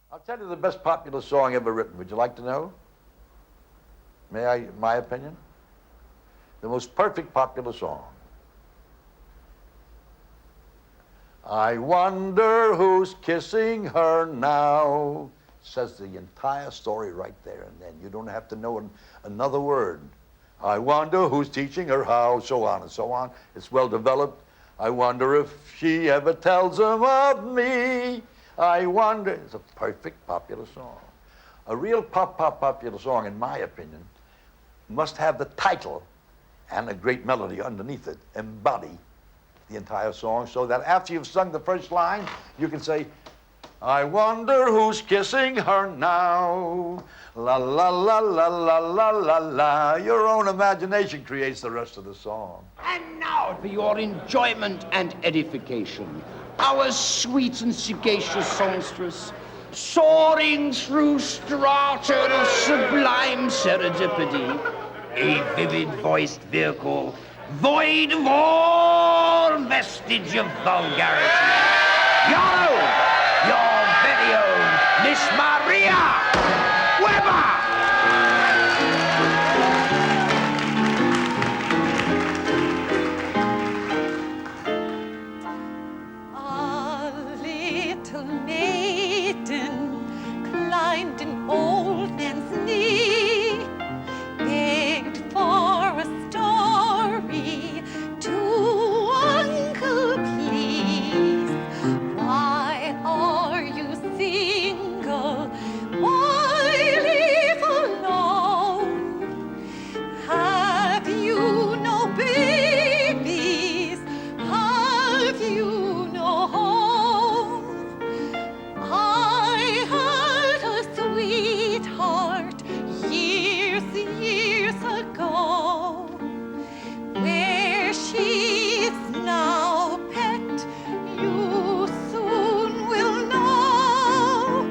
I'll tell you the best popular song ever written. Would you like to know? May I, my opinion? The most perfect popular song. I wonder who's kissing her now. Says the entire story right there and then. You don't have to know another word. I wonder who's teaching her how, so on and so on. It's well developed. I wonder if she ever tells him of me. I wonder. It's a perfect popular song. A real popular song, in my opinion, must have the title and a great melody underneath it embody the entire song, so that after you've sung the first line, you can say, I wonder who's kissing her now. La la la la la la la la. Your own imagination creates the rest of the song. And now for your enjoyment and edification, our sweet and sagacious songstress, soaring through strata of sublime serendipity, a vivid-voiced vehicle void of all vestige of vulgarity. Your very own Miss Maria Weber! A little maiden climbed an old man's knee, begged for a story to Uncle, please. Why are you single? Why live alone? Have you no babies? Have you no home? I had a sweetheart years ago. Where she is now, pet, you soon will know.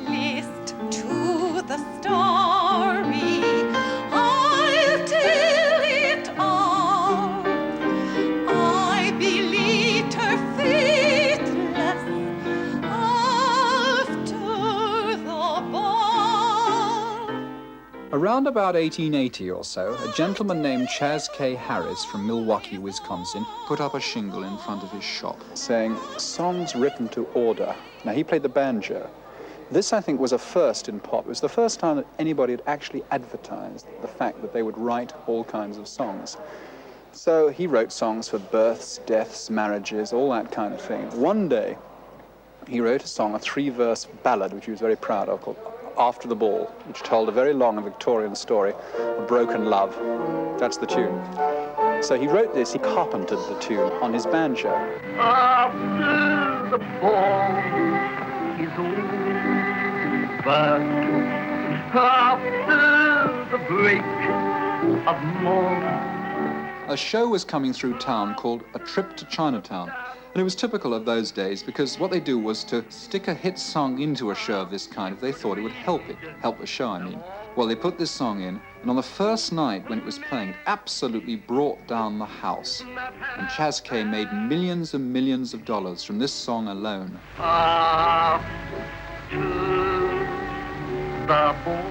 List to the story, I'll tell it all. I believed her faithless after the ball. Around about 1880 or so, a gentleman named Chas K. Harris from Milwaukee, Wisconsin, put up a shingle in front of his shop saying, songs written to order. Now, he played the banjo. This, I think, was a first in pop. It was the first time that anybody had actually advertised the fact that they would write all kinds of songs. So he wrote songs for births, deaths, marriages, all that kind of thing. One day, he wrote a song, a 3-verse ballad, which he was very proud of, called After the Ball, which told a very long Victorian story of broken love. That's the tune. So he wrote this, he carpentered the tune on his banjo. After the ball is over, after the break of morn. A show was coming through town called A Trip to Chinatown. And it was typical of those days because what they do was to stick a hit song into a show of this kind if they thought it would help the show, I mean. Well, they put this song in, and on the first night when it was playing, it absolutely brought down the house. And Chas K made millions and millions of dollars from this song alone. After the ball.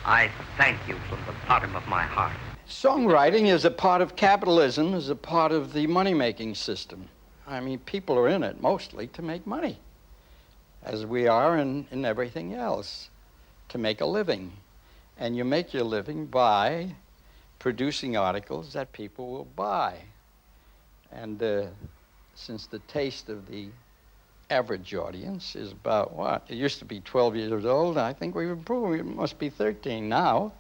I thank you from the bottom of my heart. Songwriting is a part of capitalism, is a part of the money-making system. I mean, people are in it mostly to make money, as we are in everything else, to make a living. And you make your living by producing articles that people will buy. And since the taste of the average audience is about what? It used to be 12 years old. I think we've improved. It must be 13 now.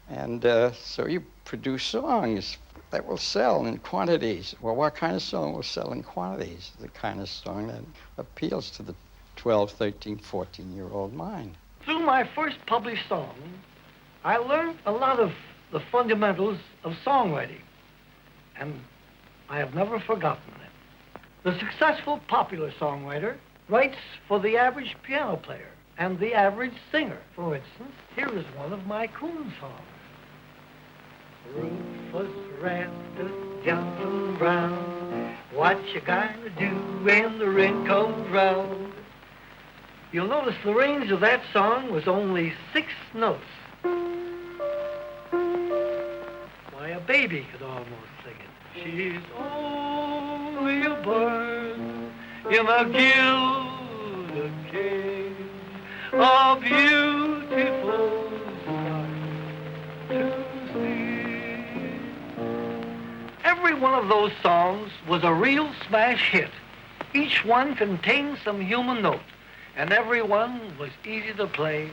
And so you produce songs that will sell in quantities. Well, what kind of song will sell in quantities? The kind of song that appeals to the 12, 13, 14-year-old mind. Through my first published song, I learned a lot of the fundamentals of songwriting, and I have never forgotten it. The successful popular songwriter writes for the average piano player and the average singer. For instance, here is one of my coon songs. Rufus ran to John Brown What you gonna do when the rain comes round? You'll notice the range of that song was only 6 notes. Why, a baby could almost sing it. She's only a bird in a gilded cage, a beautiful sight to see. Every one of those songs was a real smash hit. Each one contained some human note, and every one was easy to play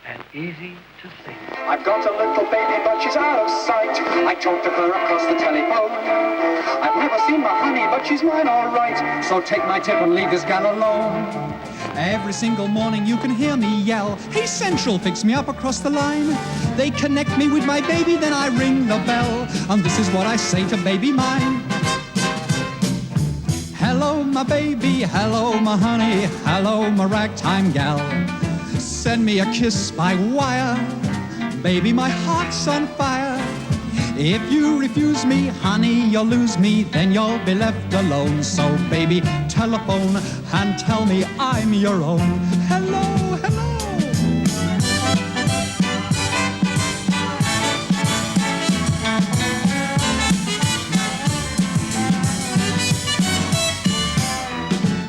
and easy to sing. I've got a little baby, but she's out of sight. I talked to her across the telephone. I've never seen my honey, but she's mine all right. So take my tip and leave this gal alone. Every single morning you can hear me yell, "Hey Central, fix me up across the line." They connect me with my baby, then I ring the bell, and this is what I say to baby mine. Hello, my baby, hello, my honey, hello, my ragtime gal. Send me a kiss by wire, baby, my heart's on fire. If you refuse me, honey, you'll lose me, then you'll be left alone. So, baby, telephone and tell me I'm your own. Hello, hello.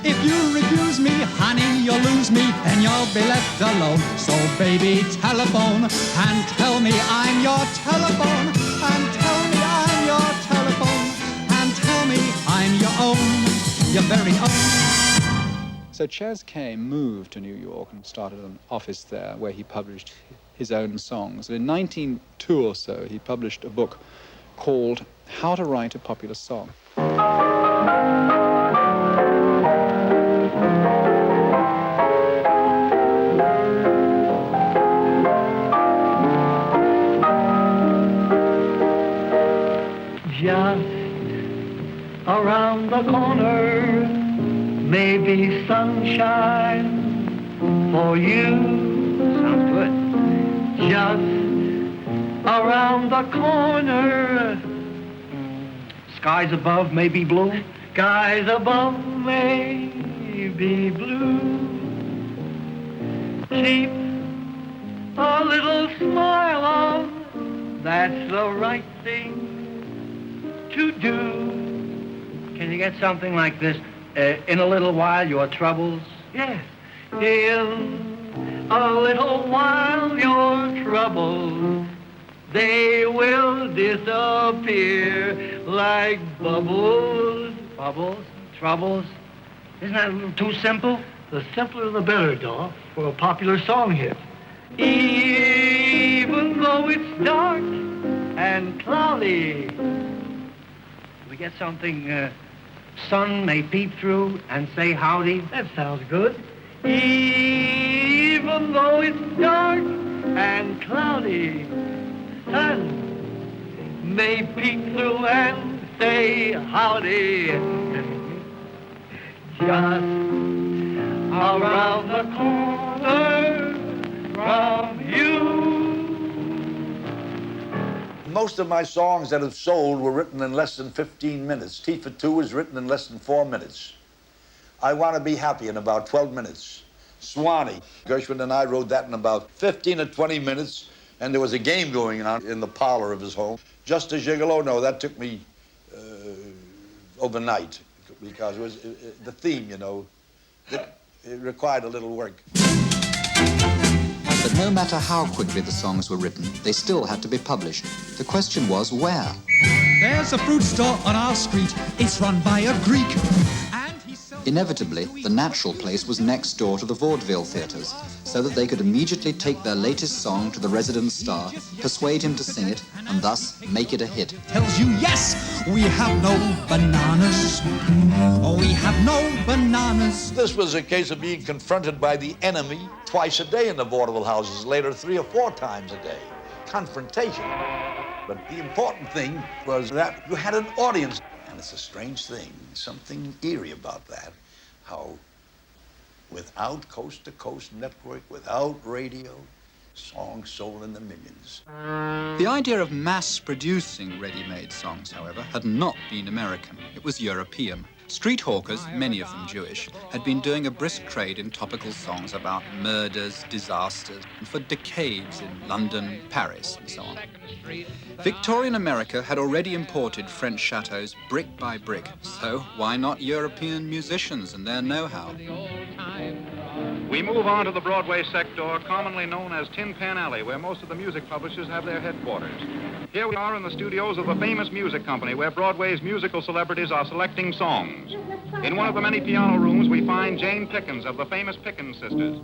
If you refuse me, honey, you'll lose me, and you'll be left alone. So, baby, telephone and tell me I'm your telephone, and tell me I'm your telephone, and tell me I'm your own, your very own. So Chas K moved to New York and started an office there where he published his own songs. And in 1902 or so, he published a book called How to Write a Popular Song. Just around the corner, maybe sunshine for you. Sounds good. Just around the corner, skies above may be blue. Skies above may be blue. Keep a little smile on, that's the right thing to do. Can you get something like this? In a little while, your troubles? Yes. In a little while, your troubles, they will disappear like bubbles. Bubbles? Troubles? Isn't that a little too simple? The simpler the better, Dolph, for a popular song hit. Even though it's dark and cloudy. We get something, sun may peep through and say howdy. That sounds good. Even though it's dark and cloudy, sun may peep through and say howdy. Just around the corner from you. Most of my songs that have sold were written in less than 15 minutes. T for Two was written in less than 4 minutes. I Want to Be Happy in about 12 minutes. Swanee, Gershwin and I wrote that in about 15 or 20 minutes, and there was a game going on in the parlor of his home. Just a Gigolo, no, that took me overnight, because it was the theme, you know, it required a little work. But no matter how quickly the songs were written, they still had to be published. The question was where? There's a fruit store on our street. It's run by a Greek. And he sells... Inevitably, the natural place was next door to the vaudeville theatres, so that they could immediately take their latest song to the resident star, persuade him to sing it, and thus make it a hit. Tells you, yes, we have no bananas. Oh, we have no bananas. This was a case of being confronted by the enemy twice a day in the vaudeville houses, later 3 or 4 times a day. Confrontation. But the important thing was that you had an audience. And it's a strange thing, something eerie about that, how without coast-to-coast network, without radio, Songs sold in the millions. The idea of mass-producing ready-made songs, however, had not been American. It was European. Street hawkers, many of them Jewish, had been doing a brisk trade in topical songs about murders, disasters, for decades in London, Paris, and so on. Victorian America had already imported French chateaux brick by brick, so why not European musicians and their know-how? We move on to the Broadway sector, commonly known as Tin Pan Alley, where most of the music publishers have their headquarters. Here we are in the studios of the famous music company, where Broadway's musical celebrities are selecting songs. In one of the many piano rooms, we find Jane Pickens of the famous Pickens sisters.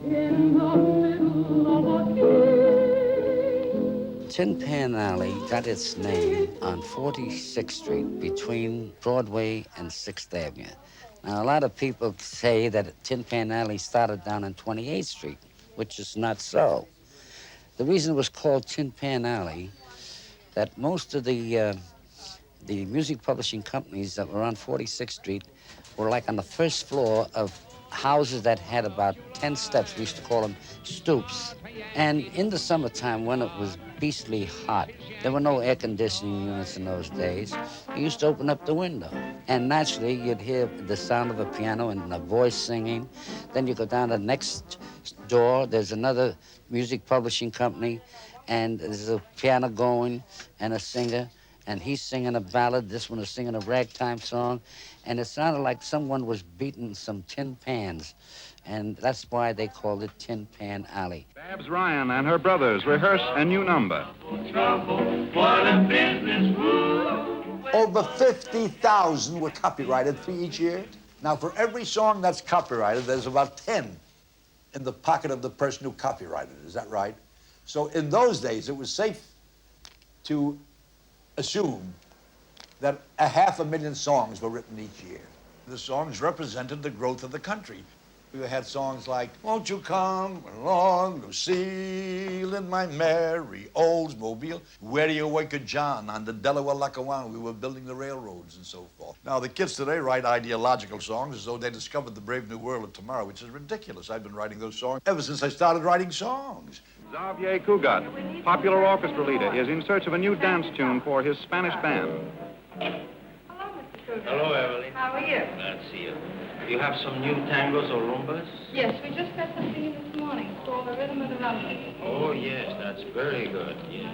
Tin Pan Alley got its name on 46th Street between Broadway and 6th Avenue. Now, a lot of people say that Tin Pan Alley started down on 28th Street, which is not so. The reason it was called Tin Pan Alley, that most of the music publishing companies that were on 46th Street were like on the first floor of houses that had about 10 steps. We used to call them stoops. And in the summertime, when it was beastly hot, there were no air conditioning units in those days. You used to open up the window, and naturally you'd hear the sound of a piano and a voice singing. Then you go down to the next door, there's another music publishing company, and there's a piano going and a singer, and he's singing a ballad, this one is singing a ragtime song, and it sounded like someone was beating some tin pans, and that's why they called it Tin Pan Alley. Babs Ryan and her brothers rehearse a new number. Over 50,000 were copyrighted for each year. Now, for every song that's copyrighted, there's about 10 in the pocket of the person who copyrighted it. Is that right? So in those days, it was safe to assume that 500,000 songs were written each year. The songs represented the growth of the country. We had songs like, won't you come along, Lucille, in my merry Oldsmobile? Where do you wake a John on the Delaware Lackawanna? We were building the railroads and so forth. Now, the kids today write ideological songs as though they discovered the brave new world of tomorrow, which is ridiculous. I've been writing those songs ever since I started writing songs. Xavier Cugat, popular orchestra leader, is in search of a new dance tune for his Spanish band. Hello, Mr. Cougar. Hello, Evelyn. How are you? Glad to see you. You have some new tangos or rumbas? Yes, we just got something in this morning called The Rhythm of the Rumba. Oh, yes, that's very good, yes.